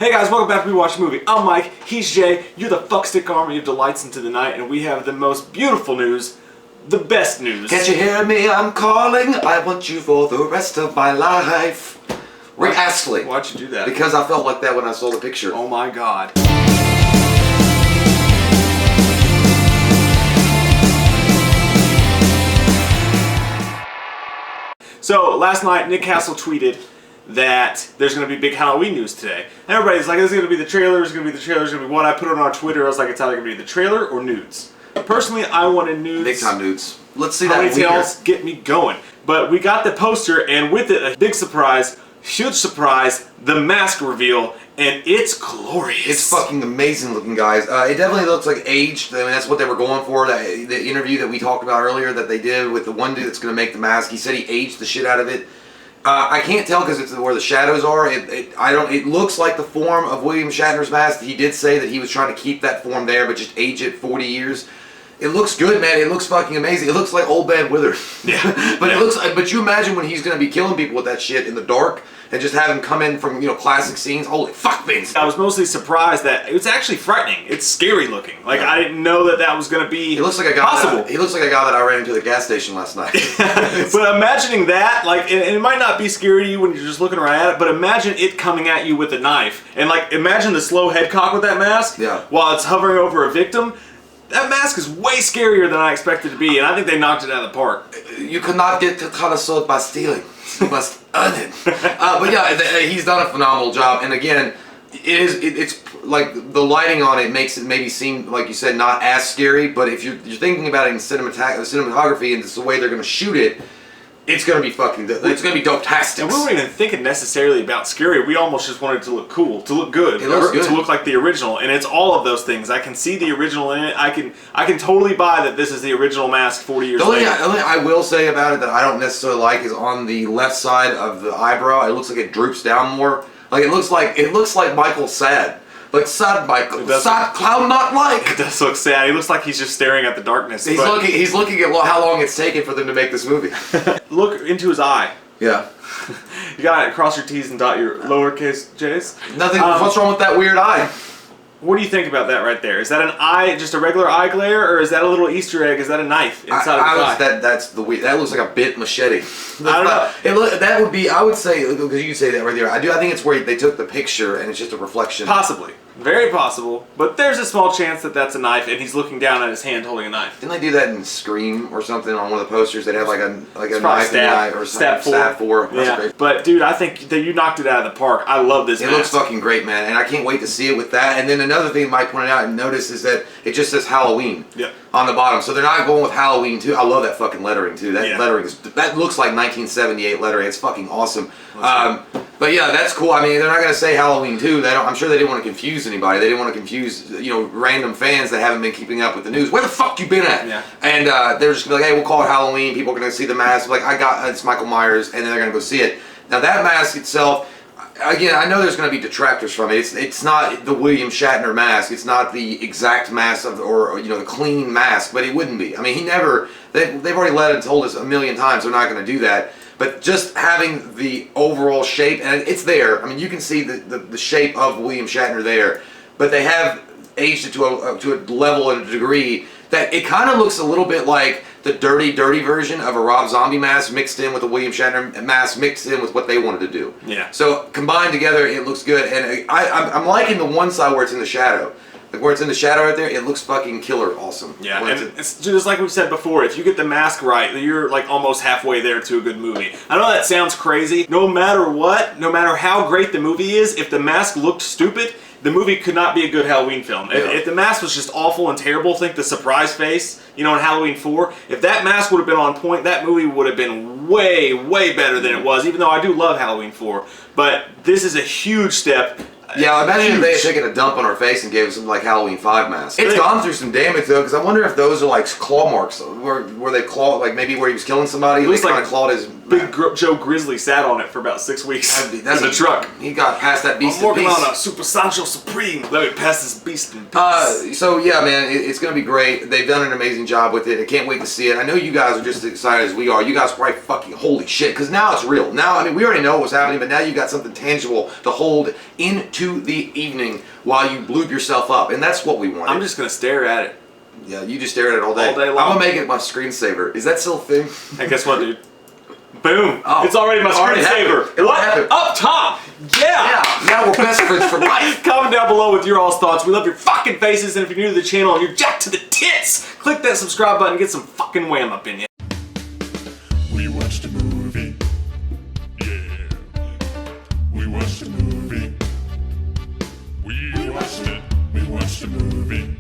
Hey guys, welcome back to We Watch a Movie. I'm Mike, he's Jay, you're the fuckstick army of delights into the night, and we have the most beautiful news, the best news. Can't you hear me? I'm calling. I want you for the rest of my life. Rick Astley. Why'd you do that? Because I felt like that when I saw the picture. Oh my god. So, last night, Nick Castle tweeted that there's going to be big Halloween news today. And everybody's like, this is going to be the trailer, it's going to be the trailer, it's going to be what? I put it on Twitter, I was like, it's either going to be the trailer or nudes. Personally, I wanted nudes. Big time nudes. Let's see How that many tales get me going. But we got the poster, and with it, a big surprise, huge surprise, the mask reveal, and it's glorious. It's fucking amazing looking, guys. It definitely looks like aged. I mean, that's what they were going for. The interview that we talked about earlier that they did with the one dude that's going to make the mask, he said he aged the shit out of it. I can't tell because it's where the shadows are. It looks like the form of William Shatner's mask. He did say that he was trying to keep that form there, but just age it 40 years. It looks good, man. It looks fucking amazing. It looks like Old Man Wither. Yeah. But it looks. But you imagine when he's gonna be killing people with that shit in the dark and just have him come in from classic scenes. Holy fuck, Vince! I was mostly surprised that it was actually frightening. It's scary looking. Like I didn't know that was gonna be. He looks like a guy. Possible. He looks like a guy that I ran into at the gas station last night. But imagining that, like, and it might not be scary to you when you're just looking right at it, but imagine it coming at you with a knife, and like imagine the slow head cock with that mask. Yeah. While it's hovering over a victim. That mask is way scarier than I expected it to be, and I think they knocked it out of the park. You could not get to cut a sword by stealing. You must earn it. But yeah, he's done a phenomenal job. And again, it's like the lighting on it makes it maybe seem, like you said, not as scary. But if you're thinking about it in cinematography and it's the way they're going to shoot it, it's going to be fucking, it's going to be dope-tastic. And we weren't even thinking necessarily about scary. We almost just wanted it to look cool, to look good, it looks good, to look like the original. And it's all of those things. I can see the original in it. I can totally buy that this is the original mask 40 years later. The only I will say about it that I don't necessarily like is on the left side of the eyebrow. It looks like it droops down more. Like it looks like Michael's sad. Like sad Michael, sad clown not like. It does look sad. He looks like he's just staring at the darkness. He's looking at how long it's taken for them to make this movie. Look into his eye. Yeah. You gotta cross your T's and dot your lowercase J's. Nothing. What's wrong with that weird eye? What do you think about that right there? Is that an eye, just a regular eye glare, or is that a little Easter egg? Is that a knife inside of his eye? That's the weird. That looks like a bit machete. I don't know. That would be. I would say because you say that right there. I think it's where they took the picture and it's just a reflection. Possibly. Very possible, but there's a small chance that that's a knife, and he's looking down at his hand holding a knife. Didn't they do that in Scream or something on one of the posters? They'd have like a knife in the eye or something. Stab 4. Yeah. Great. But dude, I think that you knocked it out of the park. I love this mask. It looks fucking great, man, and I can't wait to see it with that. And then another thing Mike pointed out and noticed is that it just says Halloween on the bottom, so they're not going with Halloween too. I love that fucking lettering too. That lettering that looks like 1978 lettering. It's fucking awesome. But yeah, that's cool. I mean, they're not going to say Halloween 2. I'm sure they didn't want to confuse anybody. They didn't want to confuse, random fans that haven't been keeping up with the news. Where the fuck you been at? Yeah. And they're just going to be like, hey, we'll call it Halloween. People are going to see the mask. Like, it's Michael Myers, and then they're going to go see it. Now, that mask itself, again, I know there's going to be detractors from it. It's not the William Shatner mask. It's not the exact mask or the clean mask, but it wouldn't be. I mean, they've already told us a million times they're not going to do that. But just having the overall shape, and it's there. I mean, you can see the shape of William Shatner there. But they have aged it to a level and a degree that it kind of looks a little bit like the dirty version of a Rob Zombie mask mixed in with a William Shatner mask mixed in with what they wanted to do. Yeah. So combined together, it looks good. And I'm liking the one side where it's in the shadow. Like where it's in the shadow right there, it looks fucking killer awesome. Yeah, and it's just like we've said before, if you get the mask right, you're like almost halfway there to a good movie. I know that sounds crazy. No matter what, no matter how great the movie is, if the mask looked stupid, the movie could not be a good Halloween film. Yeah. If the mask was just awful and terrible, think the surprise face, in Halloween 4, if that mask would have been on point, that movie would have been way, way better than it was, even though I do love Halloween 4. But this is a huge step. Yeah, imagine if they had taken a dump on her face and gave us some like Halloween 5 mask. It's gone through some damage though, because I wonder if those are like claw marks where they claw, like maybe where he was killing somebody. They kind of clawed his Big Joe Grizzly sat on it for about 6 weeks in the truck. He got past that beast. I'm working on a Super Sancho Supreme. Let me pass this beast in peace. So yeah, man, it's gonna be great. They've done an amazing job with it. I can't wait to see it. I know you guys are just as excited as we are. You guys are probably fucking holy shit, because now it's real. Now, I mean, we already know what's happening, but now you got something tangible to hold into the evening while you bloop yourself up, and that's what we want. I'm just gonna stare at it. Yeah, you just stare at it all day. All day long. I'm gonna make it my screensaver. Is that still a thing? And guess what, dude? Boom! Oh, it's already my screensaver. It happened. Up top! Yeah! Now we're best friends for life. Comment down below with your all's thoughts. We love your fucking faces, and if you're new to the channel and you're jacked to the tits, click that subscribe button and get some fucking wham up in you. We watched a movie. Yeah. We watched a movie. We watched it. We watched a movie.